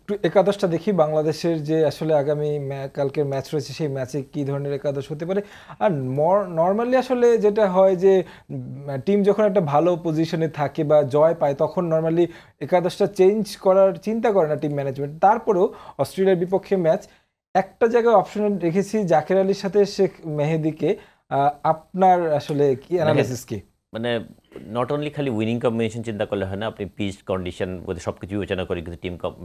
একটু একাদশটা দেখি বাংলাদেশের যে আসলে আগামী কালকের ম্যাচ রয়েছে সেই ম্যাচে কি ধরনের একাদশ হতে পারে। আর নর্মালি আসলে যেটা হয় যে টিম যখন একটা ভালো পজিশনে থাকে বা জয় পায় তখন নর্মালি একাদশটা চেঞ্জ করার চিন্তা করে না টিম ম্যানেজমেন্ট। তারপরেও অস্ট্রেলিয়ার বিপক্ষে ম্যাচ একটা জায়গায় অপশনে রেখেছি জাকের আলীর সাথে শেখ মেহেদিকে। আপনার আসলে কি অ্যানালাইসিস কি? মানে নট অনলি খালি উইনিং কম্বিনেশন চিন্তা করলে হয় না, আপনি পিচ কন্ডিশন সব কিছু বিবেচনা করে কিন্তু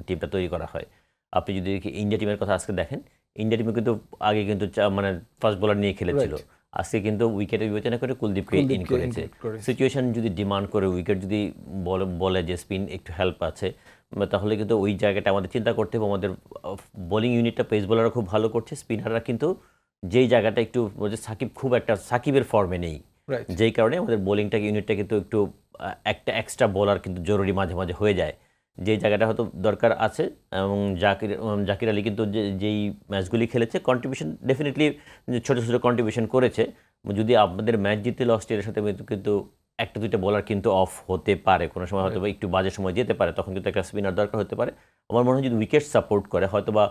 টিমটা তৈরি করা হয়। আপনি যদি ইন্ডিয়া টিমের কথা আজকে দেখেন, ইন্ডিয়া টিমে কিন্তু আগে কিন্তু মানে ফার্স্ট বোলার নিয়ে খেলেছিল, আজকে কিন্তু উইকেটের বিবেচনা করে কুলদীপকে ইন করেছে। সিচুয়েশন যদি ডিমান্ড করে, উইকেট যদি বলে যে স্পিন একটু হেল্প আছে, তাহলে কিন্তু ওই জায়গাটা আমাদের চিন্তা করতে হবে। আমাদের বোলিং ইউনিটটা পেস বোলাররা খুব ভালো করছে, স্পিনাররা কিন্তু যেই জায়গাটা একটু সাকিব খুব একটা সাকিবের ফর্মে নেই, যেই কারণে আমাদের বোলিংটা ইউনিটটা কিন্তু একটু একটা এক্সট্রা বোলার কিন্তু জরুরি মাঝে মাঝে হয়ে যায়, যেই জায়গাটা হয়তো দরকার আছে। এবং জাকির আলী কিন্তু যেই ম্যাচগুলি খেলেছে কন্ট্রিবিউশন ডেফিনেটলি ছোটো ছোটো কন্ট্রিবিউশন করেছে। যদি আপনাদের ম্যাচ জিততে অস্ট্রেলিয়ার সাথে কিন্তু একটা দুইটা বোলার কিন্তু অফ হতে পারে, কোনো সময় হয়তো বা একটু বাজে সময় যেতে পারে, তখন কিন্তু একটা স্পিনার দরকার হতে পারে। আমার মনে হয় যদি উইকেট সাপোর্ট করে, হয়তো বা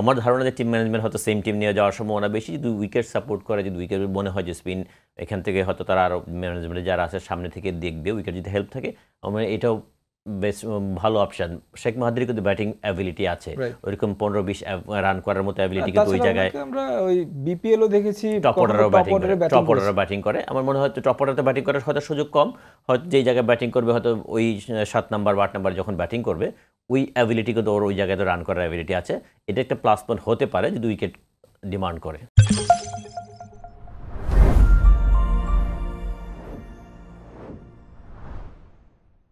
আমার ধারণা যে টিম ম্যানেজমেন্ট হয়তো সেম টিম নিয়ে যাওয়ার সম্ভাবনা বেশি। যদি উইকেট সাপোর্ট করে, যদি উইকেট মনে হয় যে স্পিন এখান থেকে হয়তো তারা আরও ম্যানেজমেন্টে যারা আছে সামনে থেকে দেখবে, উইকেট যদি হেল্প থাকে, আমার এটাও বেশ ভালো অপশান। শেখ মাহাদির কিন্তু ব্যাটিং অ্যাবিলিটি আছে, ওইরকম 15-20 রান করার মতো অ্যাবিলিটি কিন্তু ওই জায়গায়। আমরা ওই বিপিএলও দেখেছি টপ অর্ডারও ব্যাটিং করে। আমার মনে হয় টপ অর্ডারে ব্যাটিং করার হয়তো সুযোগ কম, হয়তো যেই জায়গায় ব্যাটিং করবে হয়তো ওই 7 নাম্বার বা 8 নাম্বার যখন ব্যাটিং করবে, ওই অ্যাবিলিটি কিন্তু ওর ওই জায়গায় তো রান করার অ্যাবিলিটি আছে। এটা একটা প্লাস পয়েন্ট হতে পারে যদি উইকেট ডিমান্ড করে।